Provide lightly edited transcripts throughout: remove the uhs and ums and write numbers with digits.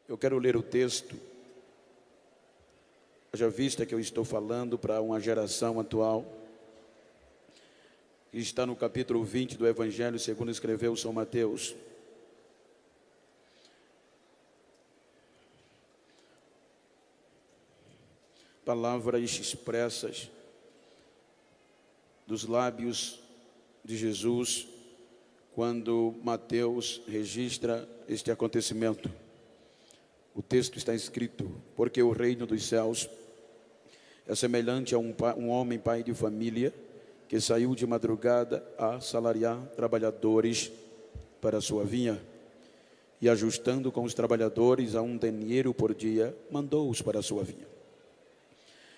Eu quero ler o texto, haja vista que eu estou falando para uma geração atual, que está no capítulo 20 do Evangelho segundo escreveu São Mateus. Palavras expressas dos lábios de Jesus, quando Mateus registra este acontecimento. O texto está escrito: porque o reino dos céus é semelhante a um homem pai de família, que saiu de madrugada a salariar trabalhadores para a sua vinha, e ajustando com os trabalhadores a 1 denário por dia, mandou-os para a sua vinha.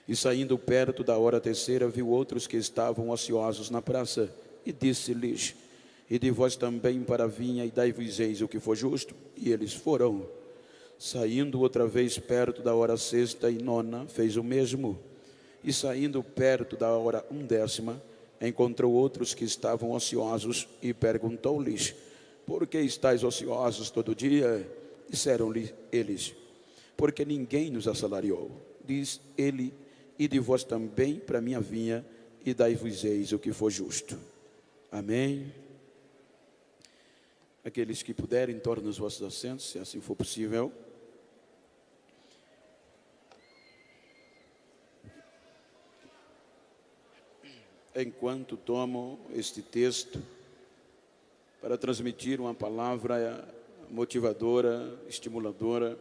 E saindo perto da hora terceira, viu outros que estavam ociosos na praça, e disse-lhes: ide vós também para a vinha, e dai-vos-eis o que for justo. E eles foram. Saindo outra vez perto da hora sexta e nona, fez o mesmo. E saindo perto da hora 10ª, encontrou outros que estavam ociosos, e perguntou-lhes: por que estáis ociosos todo dia? Disseram-lhe eles: porque ninguém nos assalariou. Diz ele: ide vós também para a minha vinha, e dai-vos-eis o que for justo. Amém? Aqueles que puderem, tornem os vossos assentos, se assim for possível. Enquanto tomo este texto para transmitir uma palavra motivadora, estimuladora,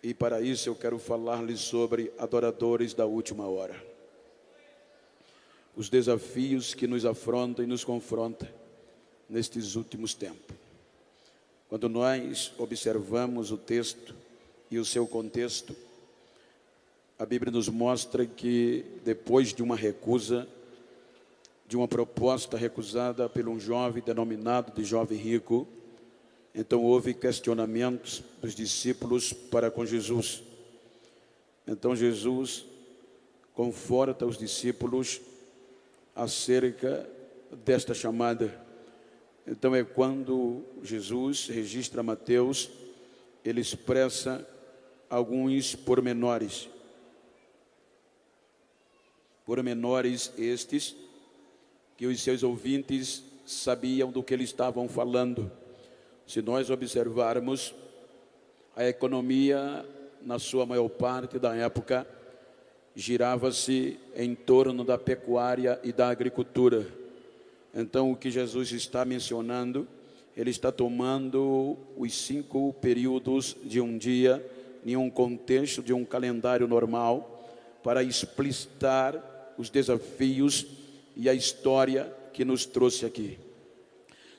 e para isso eu quero falar-lhes sobre adoradores da última hora. Os desafios que nos afrontam e nos confrontam nestes últimos tempos. Quando nós observamos o texto e o seu contexto, a Bíblia nos mostra que depois de uma recusa, de uma proposta recusada por um jovem denominado de jovem rico, então houve questionamentos dos discípulos para com Jesus. Então Jesus conforta os discípulos acerca desta chamada. Então é quando Jesus registra Mateus, ele expressa alguns pormenores. Pormenores estes que os seus ouvintes sabiam do que eles estavam falando. Se nós observarmos, a economia, na sua maior parte da época, girava-se em torno da pecuária e da agricultura. Então, o que Jesus está mencionando, ele está tomando os 5 períodos de um dia, em um contexto de um calendário normal, para explicitar os desafios e a história que nos trouxe aqui.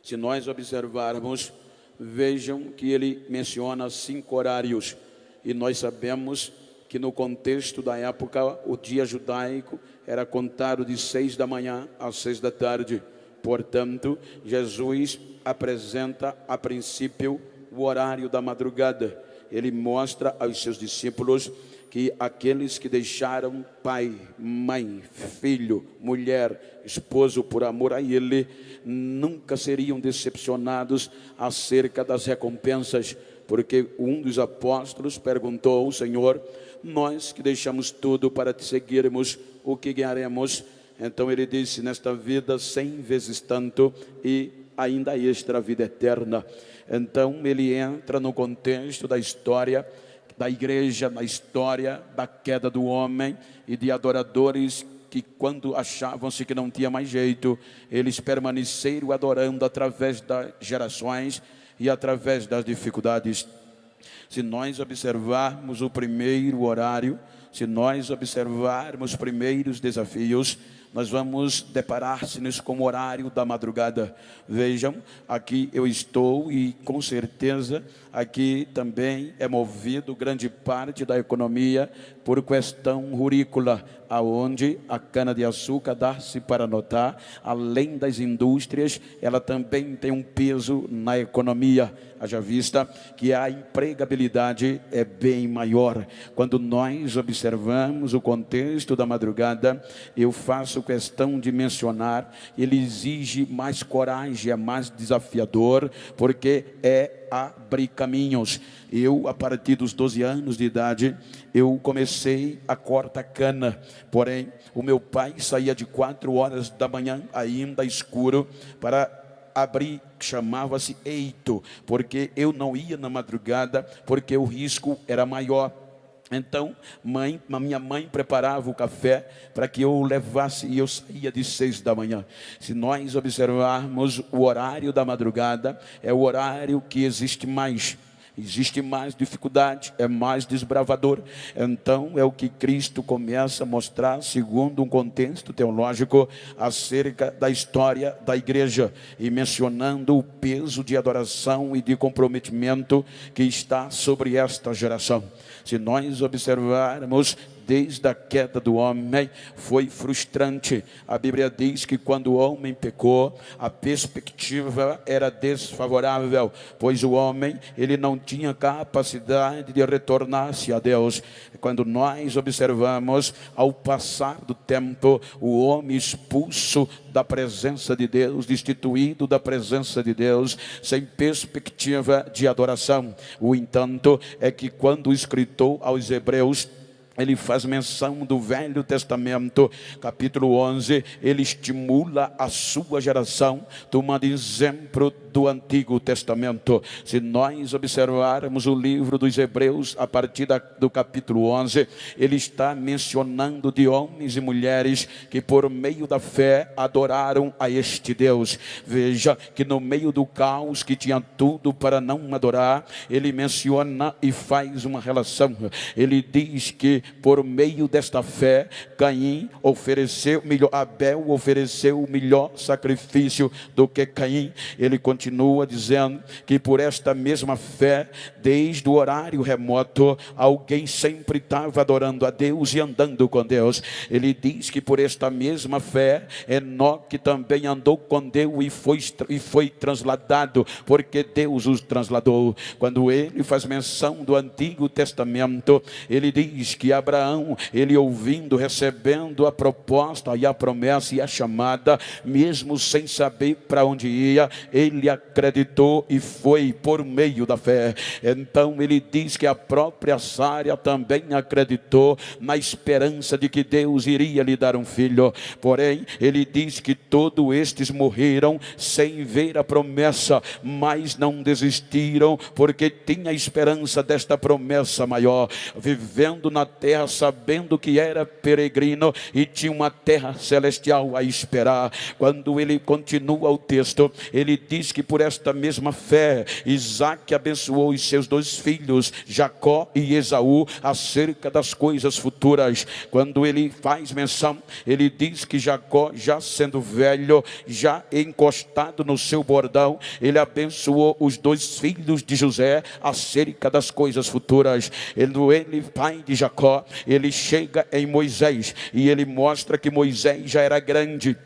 Se nós observarmos, vejam que ele menciona 5 horários, e nós sabemos que no contexto da época, o dia judaico era contado de 6 da manhã às 6 da tarde. Portanto, Jesus apresenta a princípio o horário da madrugada. Ele mostra aos seus discípulos que aqueles que deixaram pai, mãe, filho, mulher, esposo por amor a ele, nunca seriam decepcionados acerca das recompensas, porque um dos apóstolos perguntou ao Senhor: nós que deixamos tudo para te seguirmos, o que ganharemos? Então ele disse: nesta vida 100 vezes tanto, e ainda extra a vida eterna. Então ele entra no contexto da história da igreja, na história da queda do homem e de adoradores que, quando achavam-se que não tinha mais jeito, eles permaneceram adorando através das gerações e através das dificuldades. Se nós observarmos o primeiro horário, se nós observarmos os primeiros desafios, nós vamos deparar-se com o horário da madrugada. Vejam, aqui eu estou, e com certeza aqui também é movido grande parte da economia por questão rurícola. aonde a cana-de-açúcar dá-se para notar, além das indústrias, ela também tem um peso na economia. Haja vista que a empregabilidade é bem maior. Quando nós observamos o contexto da madrugada, eu faço questão de mencionar, ele exige mais coragem, é mais desafiador, porque é abrir caminhos. Eu, a partir dos 12 anos de idade, eu comecei a cortar cana, porém, o meu pai saía de 4 horas da manhã, ainda escuro, para abrir, chamava-se eito, porque eu não ia na madrugada, porque o risco era maior. Então, minha mãe preparava o café para que eu levasse, e eu saía de 6 da manhã. Se nós observarmos o horário da madrugada, é o horário que existe mais dificuldade, é mais desbravador. Então é o que Cristo começa a mostrar, segundo um contexto teológico, acerca da história da igreja, e mencionando o peso de adoração e de comprometimento que está sobre esta geração. Se nós observarmos, desde a queda do homem, foi frustrante. A Bíblia diz que quando o homem pecou, a perspectiva era desfavorável, pois o homem, ele não tinha capacidade de retornar-se a Deus. Quando nós observamos, ao passar do tempo, o homem expulso da presença de Deus, destituído da presença de Deus, sem perspectiva de adoração. O entanto, é que quando o escritor aos Hebreus, ele faz menção do Velho Testamento, capítulo 11, ele estimula a sua geração, tomando exemplo do Antigo Testamento. Se nós observarmos o livro dos Hebreus, a partir do capítulo 11, ele está mencionando de homens e mulheres que por meio da fé adoraram a este Deus. Veja que no meio do caos, que tinha tudo para não adorar, ele menciona e faz uma relação. Ele diz que por meio desta fé, Abel ofereceu o melhor sacrifício do que Caim. Ele continua dizendo que por esta mesma fé, desde o horário remoto, alguém sempre estava adorando a Deus e andando com Deus. Ele diz que por esta mesma fé, Enoque também andou com Deus e foi transladado, porque Deus os transladou. Quando ele faz menção do Antigo Testamento, ele diz que Abraão, ele ouvindo, recebendo a proposta e a promessa e a chamada, mesmo sem saber para onde ia, ele acreditou e foi por meio da fé. Então ele diz que a própria Sara também acreditou na esperança de que Deus iria lhe dar um filho. Porém, ele diz que todos estes morreram sem ver a promessa, mas não desistiram, porque tinha esperança desta promessa maior, vivendo na terra, sabendo que era peregrino e tinha uma terra celestial a esperar. Quando ele continua o texto, ele diz que por esta mesma fé, Isaac abençoou os seus 2 filhos, Jacó e Esaú, acerca das coisas futuras. Quando ele faz menção, ele diz que Jacó, já sendo velho, já encostado no seu bordão, ele abençoou os 2 filhos de José acerca das coisas futuras. Ele, pai de Jacó, ele chega em Moisés e ele mostra que Moisés já era grande.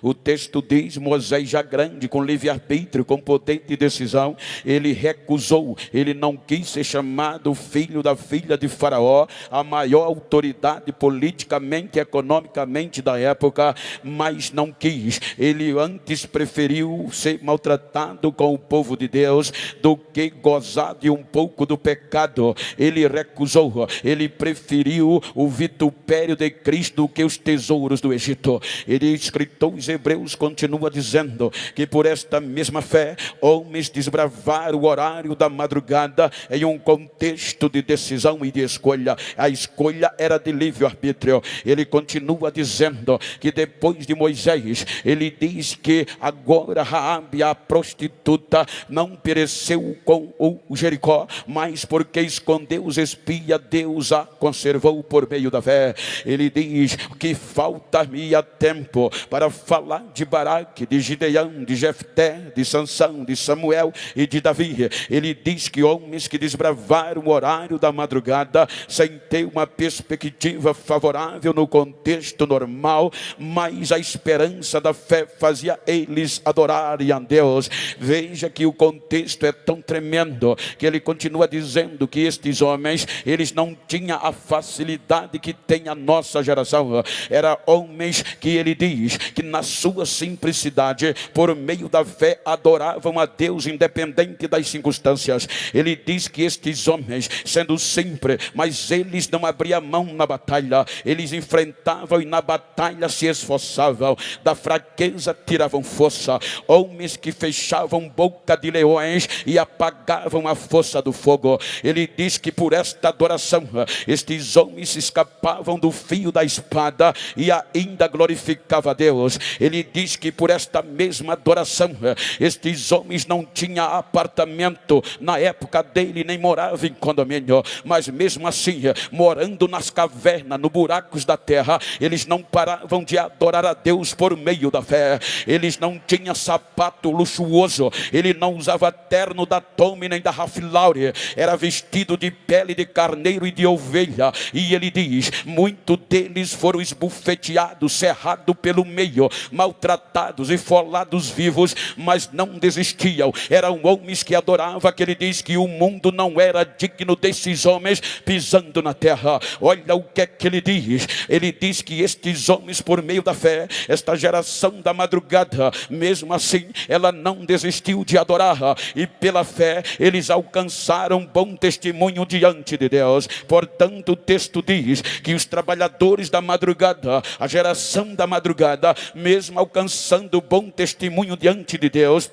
O texto diz, Moisés já grande, com livre-arbítrio, com potente decisão, ele recusou, ele não quis ser chamado filho da filha de Faraó, a maior autoridade politicamente e economicamente da época, mas não quis. Ele antes preferiu ser maltratado com o povo de Deus do que gozar de um pouco do pecado. Ele recusou, ele preferiu o vitupério de Cristo do que os tesouros do Egito. Ele escritou os Hebreus, continua dizendo que por esta mesma fé, homens desbravaram o horário da madrugada em um contexto de decisão e de escolha. A escolha era de livre-arbítrio. Ele continua dizendo que depois de Moisés, ele diz que agora Raabe, a prostituta, não pereceu com o Jericó, mas porque escondeu os espias, Deus a conservou por meio da fé. Ele diz que falta-me tempo para falar de Baraque, de Gideão, de Jefté, de Sansão, de Samuel e de Davi. Ele diz que homens que desbravaram o horário da madrugada, sem ter uma perspectiva favorável no contexto normal, mas a esperança da fé fazia eles adorarem a Deus. Veja que o contexto é tão tremendo, que ele continua dizendo que estes homens, eles não tinham a facilidade que tem a nossa geração. Era homens que ele diz que na sua simplicidade, por meio da fé, adoravam a Deus independente das circunstâncias. Ele diz que estes homens, sendo simples, mas eles não abriam mão na batalha, eles enfrentavam e na batalha se esforçavam, da fraqueza tiravam força, homens que fechavam boca de leões e apagavam a força do fogo. Ele diz que por esta adoração, estes homens escapavam do fio da espada e ainda glorificava a Deus. Ele diz que por esta mesma adoração, estes homens não tinham apartamento na época dele, nem moravam em condomínio, mas mesmo assim, morando nas cavernas, nos buracos da terra, eles não paravam de adorar a Deus por meio da fé. Eles não tinham sapato luxuoso, ele não usava terno da Tommy nem da Ralph Lauren, era vestido de pele de carneiro e de ovelha. E ele diz, muitos deles foram esbufeteados, cerrados pelo meio, maltratados e folados vivos, mas não desistiam. Eram homens que adoravam, que ele diz que o mundo não era digno desses homens pisando na terra. Olha o que é que ele diz. Ele diz que estes homens, por meio da fé, esta geração da madrugada, mesmo assim, ela não desistiu de adorar, e pela fé eles alcançaram bom testemunho diante de Deus. Portanto, o texto diz que os trabalhadores da madrugada, a geração da madrugada, mesmo alcançando bom testemunho diante de Deus,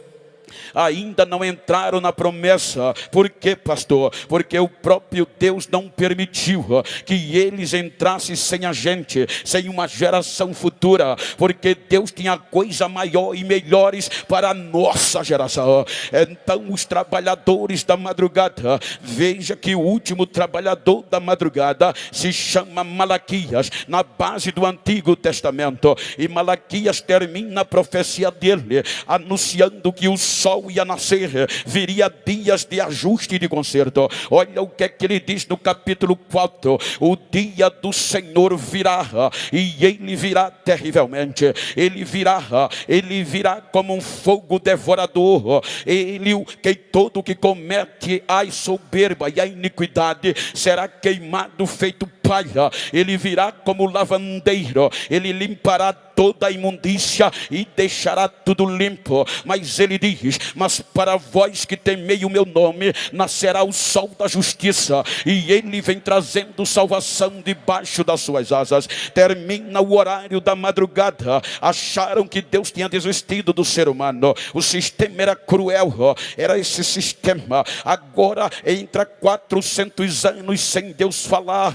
ainda não entraram na promessa. Por quê, pastor? Porque o próprio Deus não permitiu que eles entrassem sem a gente, sem uma geração futura, porque Deus tinha coisa maior e melhores para a nossa geração. Então os trabalhadores da madrugada, veja que o último trabalhador da madrugada se chama Malaquias, na base do Antigo Testamento, e Malaquias termina a profecia dele, anunciando que o sol ia nascer, viria dias de ajuste e de conserto. Olha o que é que ele diz no capítulo 4: o dia do Senhor virá, e ele virá terrivelmente. Ele virá como um fogo devorador. Que todo que comete a soberba e a iniquidade será queimado feito palha. Ele virá como lavandeiro, ele limpará toda a imundícia e deixará tudo limpo. Mas ele diz, mas para vós que temei o meu nome, nascerá o sol da justiça, e ele vem trazendo salvação debaixo das suas asas. Termina o horário da madrugada. Acharam que Deus tinha desistido do ser humano, o sistema era cruel, era esse sistema. Agora entra 400 anos sem Deus falar,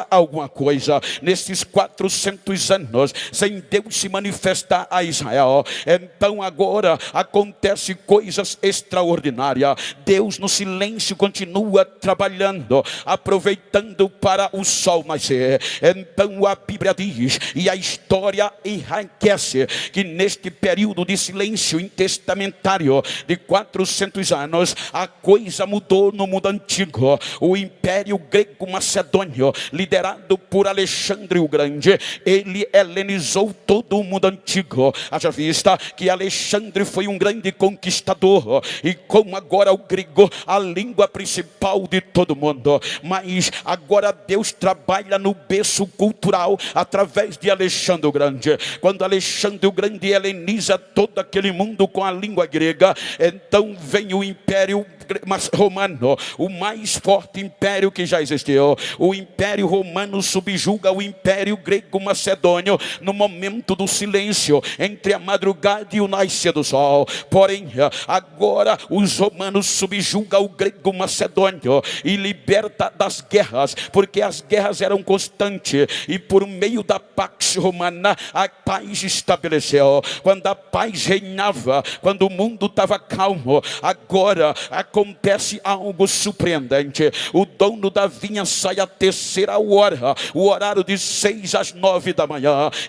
alguma coisa. Nesses 400 anos, sem Deus se manifestar a Israel, então agora acontece coisas extraordinárias. Deus no silêncio continua trabalhando, aproveitando para o sol nascer. Então a Bíblia diz, e a história enriquece, que neste período de silêncio intestamentário de 400 anos, a coisa mudou no mundo antigo. O Império Grego Macedônio, liderado por Alexandre o Grande, ele helenizou todo o mundo antigo. Haja vista que Alexandre foi um grande conquistador, e como agora o grego, a língua principal de todo mundo. Mas agora Deus trabalha no berço cultural através de Alexandre o Grande. Quando Alexandre o Grande heleniza todo aquele mundo com a língua grega, então vem o Império Romano, o mais forte império que já existiu. O Império Romano subjuga o Império Grego Macedônio no momento do silêncio entre a madrugada e o nascer do sol. Porém, agora os romanos subjugam o Grego Macedônio e liberta das guerras, porque as guerras eram constantes, e por meio da Pax Romana a paz estabeleceu. Quando a paz reinava, quando o mundo estava calmo, agora acontece algo surpreendente. O dono da vinha sai à terceira hora, o horário de 6 às 9 da manhã.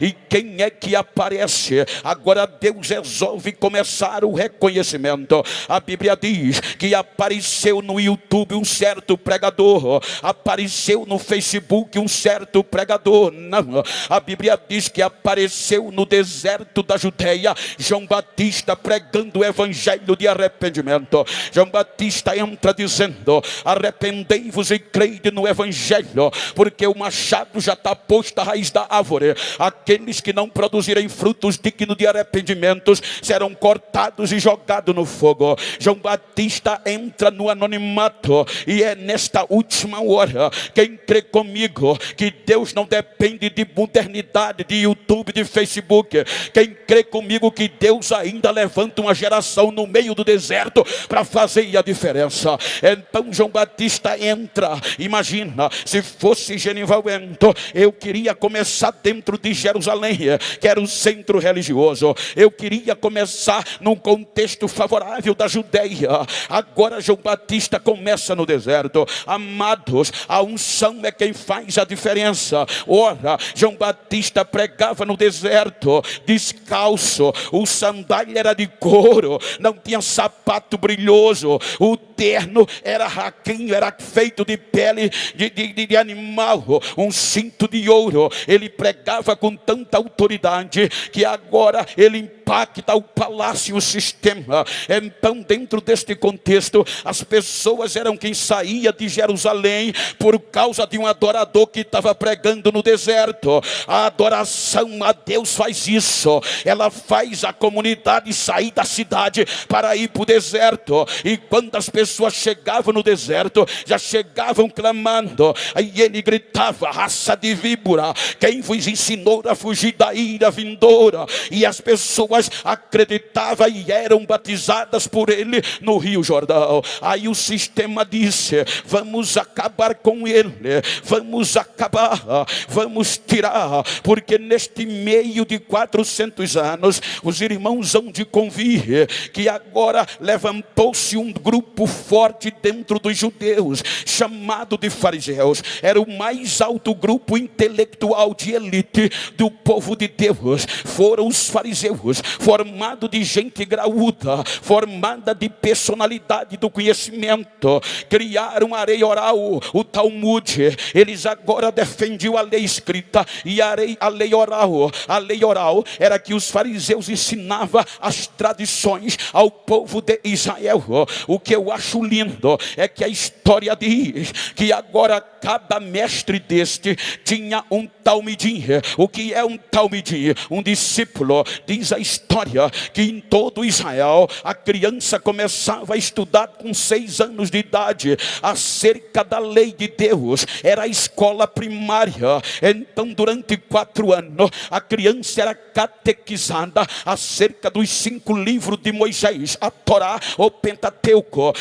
E quem é que aparece? Agora Deus resolve começar o reconhecimento. A Bíblia diz que apareceu no YouTube um certo pregador, apareceu no Facebook um certo pregador. Não, a Bíblia diz que apareceu no deserto da Judeia João Batista pregando o evangelho de arrependimento. João Batista entra dizendo: arrependei-vos e creide no evangelho, porque o machado já está posto à raiz da árvore. Aqueles que não produzirem frutos dignos de arrependimentos serão cortados e jogados no fogo. João Batista entra no anonimato, e é nesta última hora, quem crê comigo que Deus não depende de modernidade, de YouTube, de Facebook, quem crê comigo que Deus ainda levanta uma geração no meio do deserto para fazer a diferença. Então João Batista entra. Imagina, se fosse Genival Bento, eu queria começar dentro de Jerusalém, que era o centro religioso. Eu queria começar num contexto favorável da Judeia. Agora João Batista começa no deserto. Amados, a unção é quem faz a diferença. Ora, João Batista pregava no deserto, descalço. O sandália era de couro, não tinha sapato brilhoso. O terno era raquinho, era feito de pele de animal, um cinto de ouro. Ele pregava com tanta autoridade que agora ele impacta o palácio, o sistema. Então, dentro deste contexto, as pessoas eram quem saía de Jerusalém por causa de um adorador que estava pregando no deserto. A adoração a Deus faz isso. Ela faz a comunidade sair da cidade para ir para o deserto. E quando as pessoas chegavam no deserto, já chegavam clamando. Aí ele gritava: raça de víbora, quem vos ensinou a fugir da ira vindoura? E as pessoas acreditavam e eram batizadas por ele no Rio Jordão. Aí o sistema disse: vamos acabar com ele, vamos acabar, vamos tirar, porque neste meio de 400 anos os irmãos hão de convir que agora levantou-se um grupo forte dentro dos judeus, chamado de fariseus. Era o mais alto grupo intelectual de elite do povo de Deus. Foram os fariseus, formado de gente graúda, formada de personalidade do conhecimento. Criaram a lei oral, o Talmud. Eles agora defendiam a lei escrita e a lei oral. A lei oral era que os fariseus ensinavam as tradições ao povo de Israel. O que eu acho lindo é que a história diz que agora cada mestre deste tinha um talmidim. O que é um talmidim? Um discípulo. Diz a história que em todo Israel a criança começava a estudar com 6 anos de idade acerca da lei de Deus. Era a escola primária. Então durante 4 anos a criança era catequizada acerca dos 5 livros de Moisés, a Torá ou Pentateuco.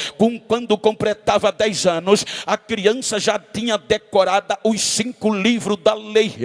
Quando completava 10 anos, a criança já tinha decorada os 5 livros da lei.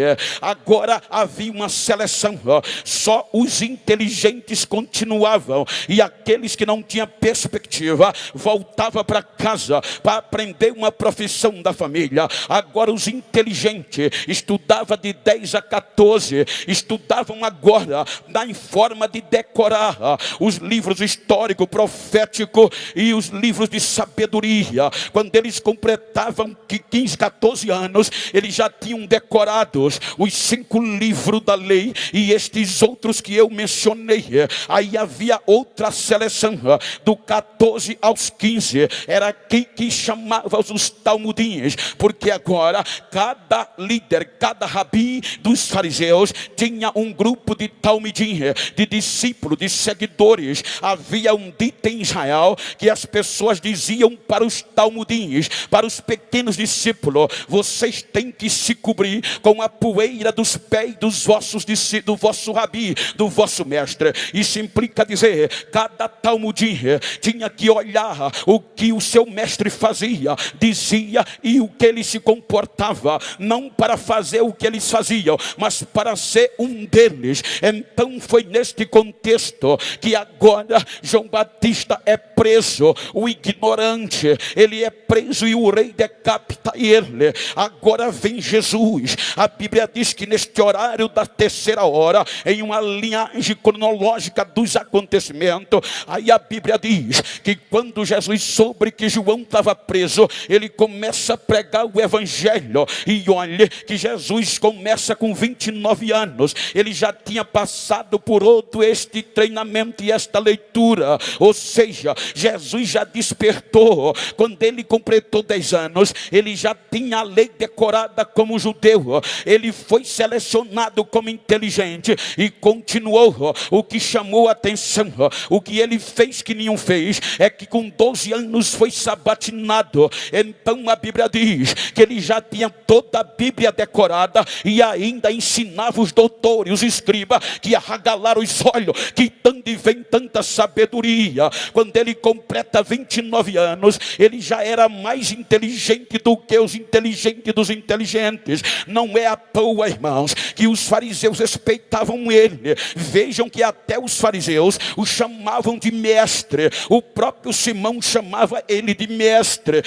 Agora havia uma seleção. Só os inteligentes continuavam, e aqueles que não tinham perspectiva voltavam para casa para aprender uma profissão da família. Agora os inteligentes estudavam de 10 a 14, estudavam agora em forma de decorar os livros históricos, proféticos e os livros de sabedoria. Quando eles completavam 15, 14 anos, eles já tinham decorados os 5 livros da lei e estes outros que eu mencionei. Aí havia outra seleção, do 14 aos 15, era quem que chamava os talmudins, porque agora cada líder, cada rabi dos fariseus tinha um grupo de talmidim, de discípulos, de seguidores. Havia um dito em Israel que as pessoas diziam para os talmudins, para os pequenos discípulos: vocês têm que se cobrir com a poeira dos pés dos vossos discípulos, do vosso rabi, do vosso mestre. Isso implica dizer, cada talmudim tinha que olhar o que o seu mestre fazia, dizia e o que ele se comportava, não para fazer o que eles faziam, mas para ser um deles. Então foi neste contexto que agora João Batista é preso. O ignorante, ele é preso e o rei decapita ele. Agora vem Jesus. A Bíblia diz que neste horário da terceira hora, em uma linhagem cronológica dos acontecimentos, aí a Bíblia diz que quando Jesus soube que João estava preso, ele começa a pregar o evangelho. E olha que Jesus começa com 29 anos. Ele já tinha passado por todo este treinamento e esta leitura. Ou seja, Jesus já despertou. Quando ele completou 10 anos, ele já tinha a lei decorada como judeu. Ele foi selecionado como inteligente e continuou. O que chamou a atenção, o que ele fez que nenhum fez, é que com 12 anos foi sabatinado. Então a Bíblia diz que ele já tinha toda a Bíblia decorada e ainda ensinava os doutores, os escribas, que arregalaram os olhos, que tanto vem tanta sabedoria. Quando ele completa 29 anos, ele já era mais inteligente do que os inteligentes dos inteligentes. Não é à toa, irmãos, que os fariseus respeitavam ele. Vejam que até os fariseus o chamavam de mestre. O próprio Simão chamava ele de mestre.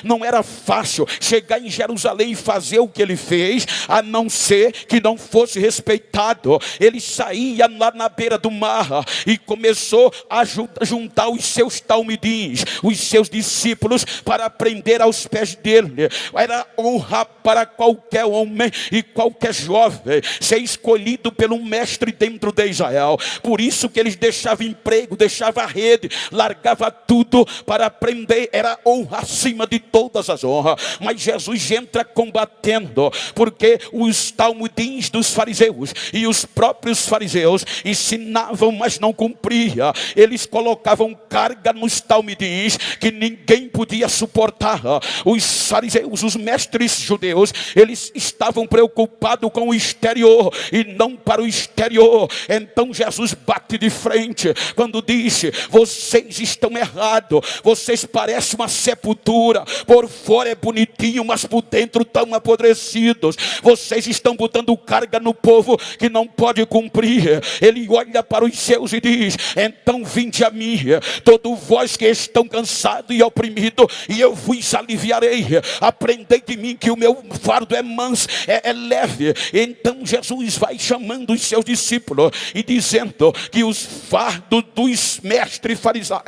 Não era fácil chegar em Jerusalém e fazer o que ele fez, a não ser que não fosse respeitado. Ele saía lá na beira do mar e começou a juntar os seus talmidins, os seus discípulos, para aprender aos pés dele. Era honra para qualquer homem e qualquer jovem ser escolhido pelo mestre dentro de Israel. Por isso que eles deixavam emprego, deixavam a rede, largava tudo para aprender. Era honra acima de todas as honras. Mas Jesus entra combatendo, porque os talmudins dos fariseus e os próprios fariseus ensinavam, mas não cumpria. Eles colocavam carga nos talmudins que ninguém podia suportar. Os fariseus, os mestres judeus, eles estavam preocupados com o exterior e não para o exterior. Então Jesus bate de frente quando disse: vocês estão errados, vocês parecem uma sepultura, por fora é bonitinho, mas por dentro estão apodrecidos. Vocês estão botando carga no povo que não pode cumprir. Ele olha para os seus e diz: então vinde a mim, todos vós que estão cansados e oprimidos, e eu vos aliviarei. Aprendei de mim que o meu fardo é manso, é leve. Então Jesus vai chamando os seus discípulos e dizendo que os fardos dos mestres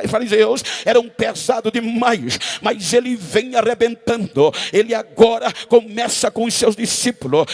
fariseus eram pesados demais, mas ele vem arrebentando. Ele agora começa com os seus discípulos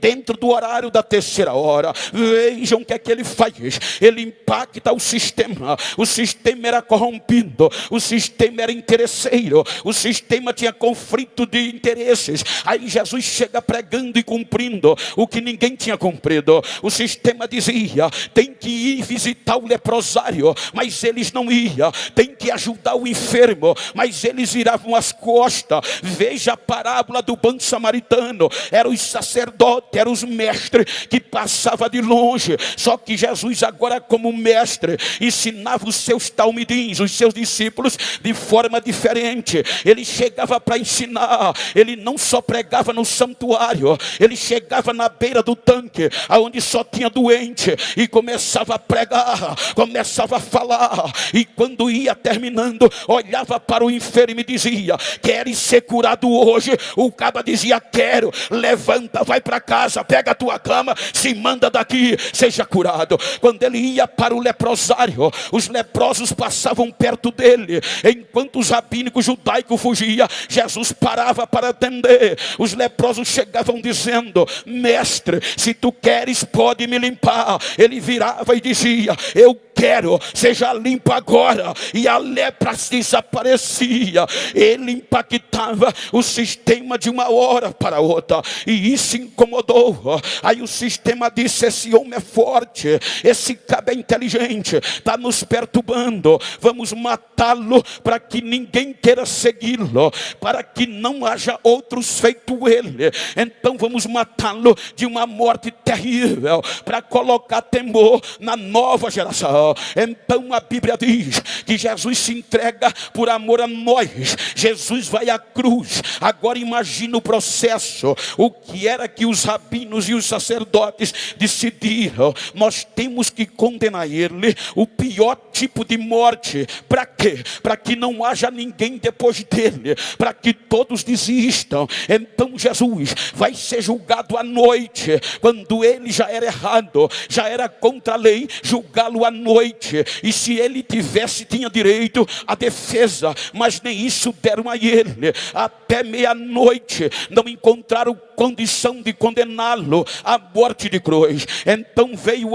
dentro do horário da terceira hora. Vejam o que é que ele faz. Ele impacta o sistema. O sistema era corrompido, o sistema era interesseiro, o sistema tinha conflito de interesses. Aí Jesus chega pregando e cumprindo o que ninguém tinha cumprido. O sistema dizia: tem que ir visitar o leprosário, mas eles não iam. Tem que ajudar o enfermo, mas eles viravam as costas. Veja a parábola do bom samaritano. Eram os sacerdotes, eram os mestres que passavam de longe. Só que Jesus agora, como mestre, ensinava os seus talmidins, os seus discípulos, de forma diferente. Ele chegava para ensinar. Ele não só pregava no santuário, ele chegava na beira do tanque, aonde só tinha doente, e começava a pregar, começava a falar. E quando ia terminando, olhava para o enfermo e dizia: queres ser curado hoje? O caba dizia: quero. Levanta, vai para casa, pega a tua cama, se manda daqui, seja curado. Quando ele ia para o leprosário, os leprosos passavam perto dele. Enquanto os rabínicos judaicos fugiam, Jesus parava para atender. Os leprosos chegavam dizendo: mestre, se tu queres, pode me limpar. Ele virava e dizia: eu quero, seja limpo agora. E a lepra desaparecia. Ele impactava o sistema de uma hora para outra, e isso incomodou. Aí o sistema disse: esse homem é forte, esse cabo é inteligente, está nos perturbando, vamos matá-lo para que ninguém queira segui-lo, para que não haja outros feito ele. Então vamos matá-lo de uma morte terrível, para colocar temor na nova geração. Então a Bíblia diz que Jesus se entrega por amor a nós. Jesus vai à cruz. Agora imagina o processo. O que era que os rabinos e os sacerdotes decidiram? Nós temos que condenar ele, o pior tipo de morte, Para quê? Para que não haja ninguém depois dele, para que todos desistam. Então Jesus vai ser julgado à noite, quando ele já era errado, já era contra a lei, julgá-lo à noite. E se ele tinha direito à defesa, mas nem isso deram a ele. Até meia-noite não encontraram condição de condená-lo à morte de cruz. Então veio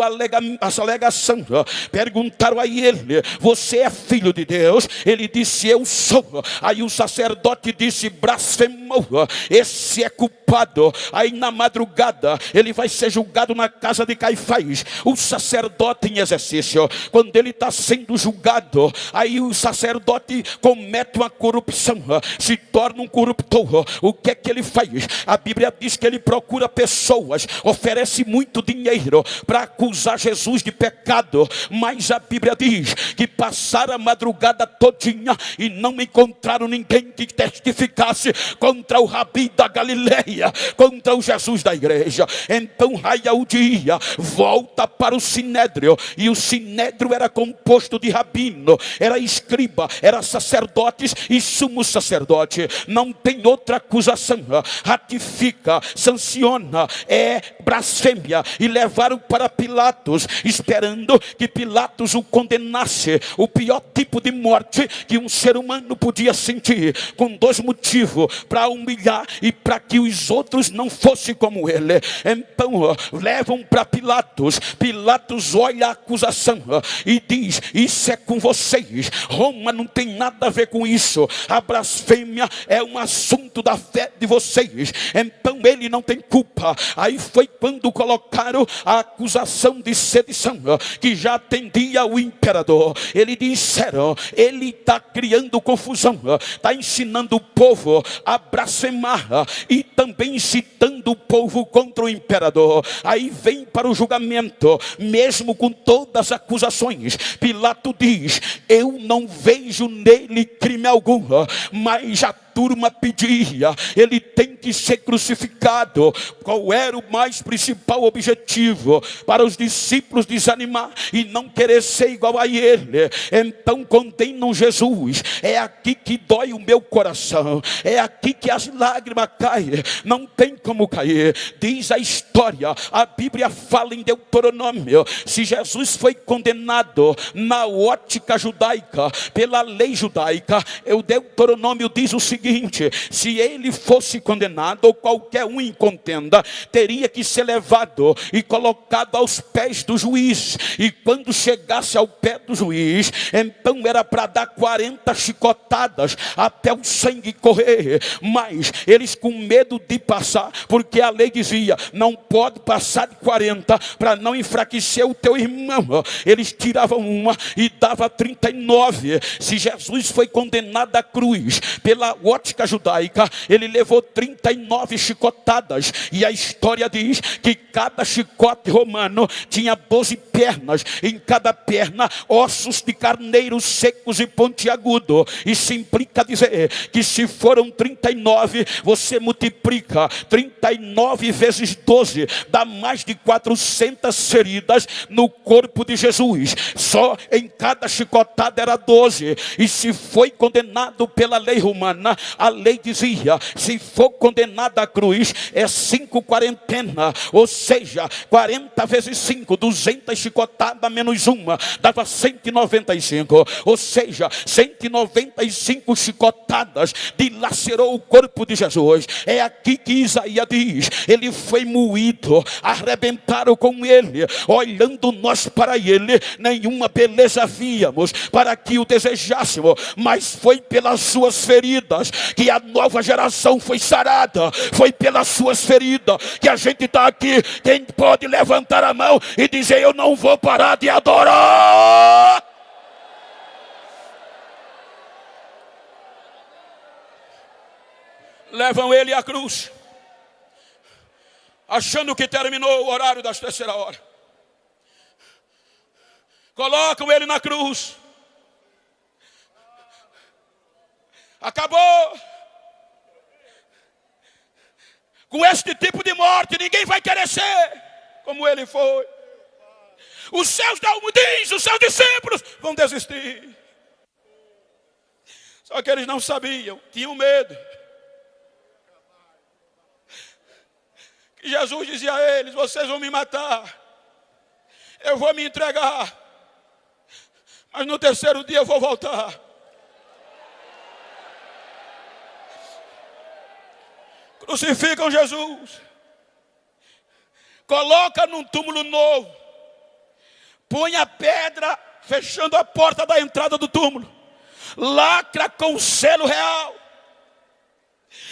as alegações, perguntaram a ele: você é filho de Deus? Ele disse: eu sou. Aí o sacerdote disse: blasfemou, esse é culpado. Aí na madrugada ele vai ser julgado na casa de Caifás, o sacerdote em exercício. Quando ele está sendo julgado, aí o sacerdote comete uma corrupção, se torna um corruptor. O que é que ele faz? A Bíblia diz que ele procura pessoas, oferece muito dinheiro para acusar Jesus de pecado, mas a Bíblia diz que passaram a madrugada todinha e não encontraram ninguém que testificasse contra o Rabi da Galileia, contra o Jesus da igreja. Então raia o dia, volta para o Sinédrio, e o Sinédrio era composto de rabino, era escriba, era sacerdotes e sumo sacerdote. Não tem outra acusação. Ratifica, sanciona, é blasfêmia. E levaram para Pilatos, esperando que Pilatos o condenasse, o pior tipo de morte que um ser humano podia sentir, com dois motivos: para humilhar e para que os outros não fossem como ele. Então levam para Pilatos. Pilatos olha a acusação e diz: isso é com vocês, Roma não tem nada a ver com isso, a blasfêmia é um assunto da fé de vocês, então ele não tem culpa. Aí foi quando colocaram a acusação de sedição, que já atendia o imperador. Eles disseram: ele está criando confusão, está ensinando o povo a blasfemar e também incitando o povo contra o imperador. Aí vem para o julgamento, mesmo com todas as acusações. Pilato diz: eu não vejo nele crime algum, mas a turma pedia: ele tem que ser crucificado. Qual era o mais principal objetivo? Para os discípulos desanimar e não querer ser igual a ele. Então condenam Jesus. É aqui que dói o meu coração, é aqui que as lágrimas caem, não tem como cair. Diz a história, a Bíblia fala em Deuteronômio, se Jesus foi condenado na ótica judaica, pela lei judaica, o Deuteronômio diz o seguinte: se ele fosse condenado, ou qualquer um em contenda, teria que ser levado e colocado aos pés do juiz, e quando chegasse ao pé do juiz, então era para dar 40 chicotadas até o sangue correr. Mas eles, com medo de passar, porque a lei dizia: não pode passar de 40 para não enfraquecer o teu irmão, eles tiravam uma e dava 39. Se Jesus foi condenado à cruz pela ótica judaica, ele levou 39 chicotadas, e a história diz que cada chicote romano tinha 12 pernas, em cada perna ossos de carneiro secos e pontiagudo. Isso implica dizer que se foram 39, você multiplica 39 vezes 12, dá mais de 400 feridas no corpo de Jesus. Só em cada chicotada era 12. E se foi condenado pela lei romana, a lei dizia: se for condenado à cruz, é 5 quarentena, ou seja, 40 vezes 5, 200 chicotadas menos uma, dava 195, ou seja, 195 chicotadas dilacerou o corpo de Jesus. É aqui que Isaías diz: ele foi moído, arrebentaram com ele, olhando nós para ele, nenhuma beleza víamos para que o desejássemos, mas foi pelas suas feridas que a nova geração foi sarada, foi pelas suas feridas que a gente está aqui. Quem pode levantar a mão e dizer: eu não vou parar de adorar? Levam ele à cruz, achando que terminou o horário das 3ª hora. Colocam ele na cruz. Acabou. Com este tipo de morte, ninguém vai querer ser como ele foi. Os seus, diz, os seus discípulos vão desistir. Só que eles não sabiam, tinham medo. Que Jesus dizia a eles: vocês vão me matar, eu vou me entregar, mas no terceiro dia eu vou voltar. Crucificam Jesus, coloca num túmulo novo, põe a pedra fechando a porta da entrada do túmulo, lacra com o selo real,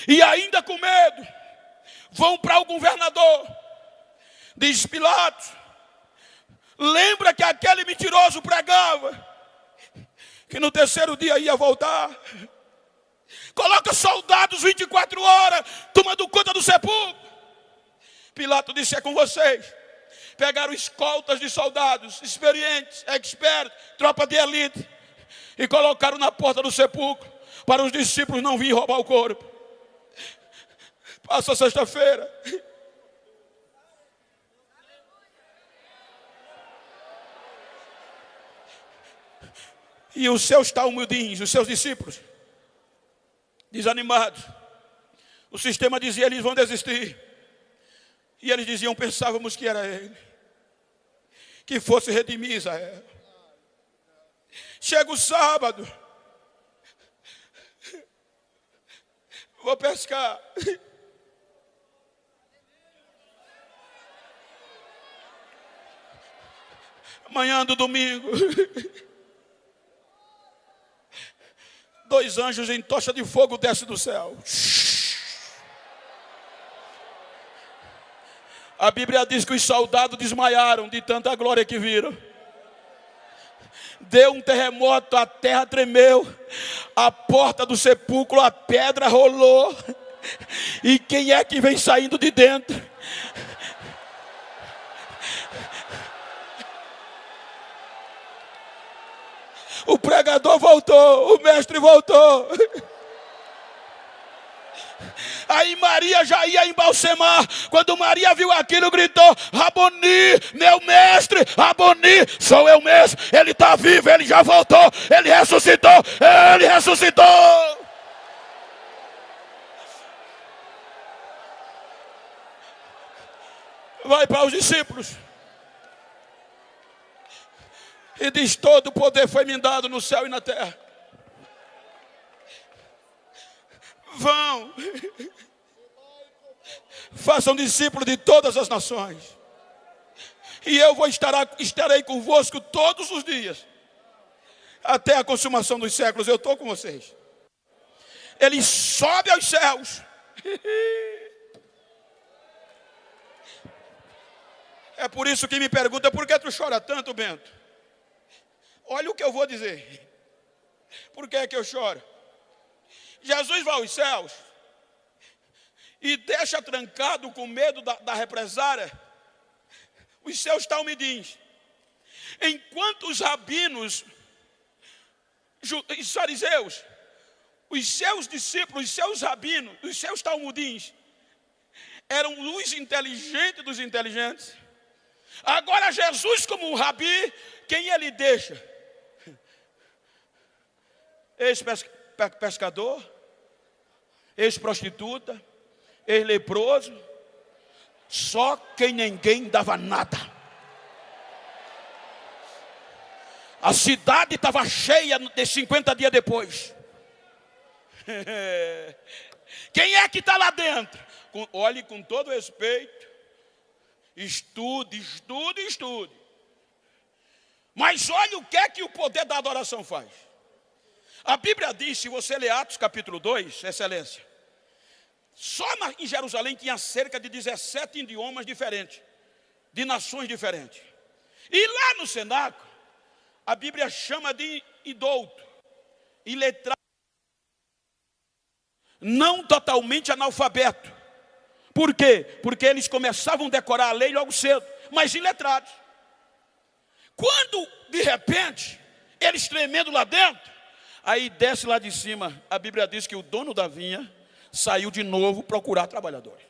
e ainda com medo, vão para o governador. Diz Pilatos: lembra que aquele mentiroso pregava que no terceiro dia ia voltar? Coloca soldados 24 horas tomando conta do sepulcro. Pilatos disse: é com vocês. Pegaram escoltas de soldados experientes, expertos, tropa de elite, e colocaram na porta do sepulcro para os discípulos não virem roubar o corpo. Passa sexta-feira, e os seus talmudins, os seus discípulos, desanimados, o sistema dizia: eles vão desistir. E eles diziam: pensávamos que era ele, que fosse redimir Israel. Chega o sábado, vou pescar. Manhã do domingo, 2 anjos em tocha de fogo descem do céu. A Bíblia diz que os soldados desmaiaram de tanta glória que viram. Deu um terremoto, a terra tremeu, a porta do sepulcro, a pedra rolou. E quem é que vem saindo de dentro? O pregador voltou, o mestre voltou. Aí Maria já ia embalsamar. Quando Maria viu aquilo, gritou: Raboni, meu mestre, Raboni, sou eu mesmo. Ele está vivo, ele já voltou, ele ressuscitou, ele ressuscitou. Vai para os discípulos e diz: todo o poder foi me dado no céu e na terra. Vão, façam discípulos de todas as nações, e eu estarei convosco todos os dias, até a consumação dos séculos. Eu estou com vocês. Ele sobe aos céus. É por isso que me pergunta: por que tu chora tanto, Bento? Olha o que eu vou dizer. Por que é que eu choro? Jesus vai aos céus e deixa trancado, com medo da represária, os seus talmidins. Enquanto os rabinos, os fariseus, os seus discípulos, os seus rabinos, os seus talmudins, eram os inteligentes dos inteligentes. Agora Jesus, como um rabi, quem ele deixa? Ex-pescador, ex-prostituta, ex-leproso, só quem ninguém dava nada. A cidade estava cheia de 50 dias depois. Quem é que está lá dentro? Olhe com todo respeito, estude. Mas olha o que é que o poder da adoração faz. A Bíblia diz, se você ler Atos capítulo 2, excelência, só em Jerusalém tinha cerca de 17 idiomas diferentes, de nações diferentes. E lá no cenáculo, a Bíblia chama de idouto, iletrado, não totalmente analfabeto. Por quê? Porque eles começavam a decorar a lei logo cedo, mas iletrados. Quando, de repente, eles tremendo lá dentro, aí desce lá de cima, a Bíblia diz que o dono da vinha saiu de novo procurar trabalhadores.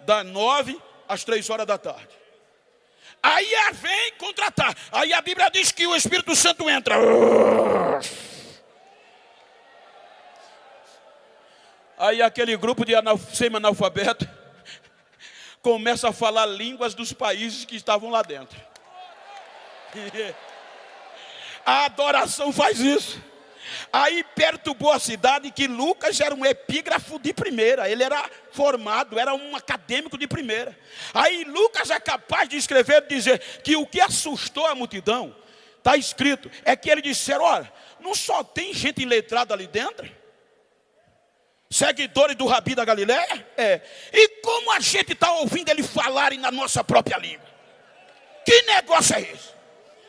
Das 9 às 3 horas da tarde. Aí vem contratar. Aí a Bíblia diz que o Espírito Santo entra. Aí aquele grupo de semi-analfabeto começa a falar línguas dos países que estavam lá dentro. A adoração faz isso. Aí perturbou a cidade, que Lucas era um epígrafo de primeira. Ele era formado, era um acadêmico de primeira. Aí Lucas é capaz de escrever e dizer que o que assustou a multidão, está escrito, é que eles disseram: olha, não só tem gente iletrada ali dentro, seguidores do Rabi da Galileia, e como a gente está ouvindo ele falarem na nossa própria língua? Que negócio é esse?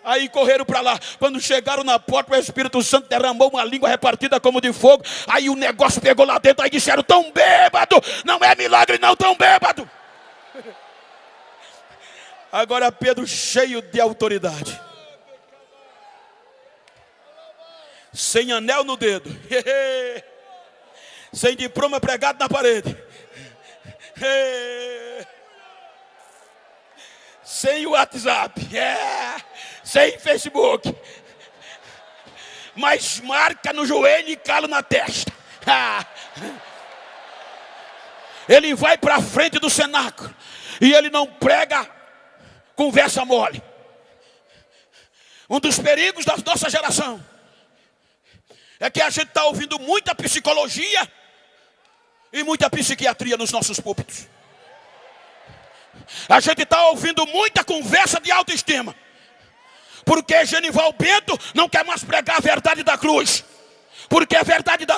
Aí correram para lá. Quando chegaram na porta, o Espírito Santo derramou uma língua repartida como de fogo. Aí o negócio pegou lá dentro. Aí disseram: tão bêbado. Não é milagre não, tão bêbado. Agora Pedro, cheio de autoridade, sem anel no dedo, sem diploma pregado na parede, sem WhatsApp, sem Facebook, mas marca no joelho e calo na testa. Ele vai para a frente do cenáculo e ele não prega conversa mole. Um dos perigos da nossa geração é que a gente está ouvindo muita psicologia e muita psiquiatria nos nossos púlpitos. A gente está ouvindo muita conversa de autoestima, porque Genival Bento não quer mais pregar a verdade da cruz, porque a verdade da